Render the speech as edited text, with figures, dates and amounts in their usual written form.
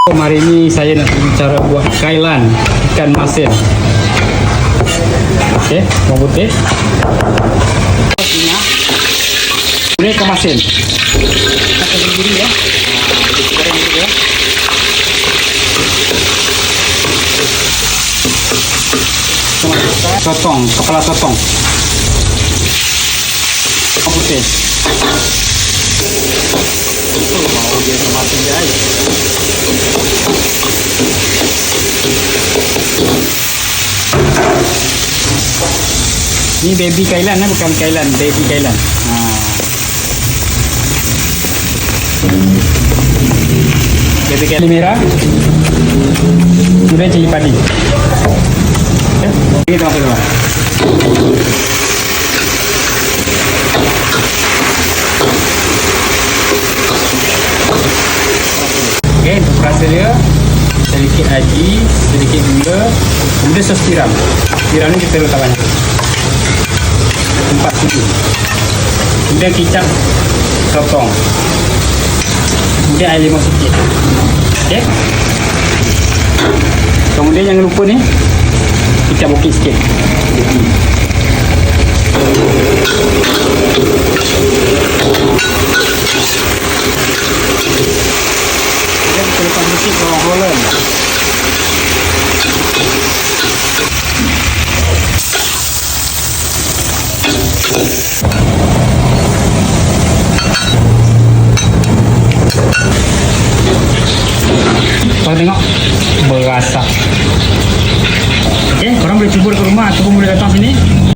Hari ini saya nak tunjuk cara buat kailan ikan masin. Okey, bawang putih. Minyak. Ini ikan masin. Kita sendiri ya. Goreng dulu ya. Sotong, kepala sotong. Bawang putih. Mau dia masin dia aja. Ini baby kailan lah, bukan kailan, baby kailan. Baby kailan merah, kemudian cili padi. Ini tengok dulu. Okey, untuk rasa dia sedikit aji, sedikit gula, kemudian sos tiram. Tiram ni kita letak banyak. 4 sudu. Kemudian kicap sotong. Kemudian air limau sikit. Okey. Kemudian jangan lupa ni kicap bukit sikit. Kemudian kita letak sikit bawang Holland.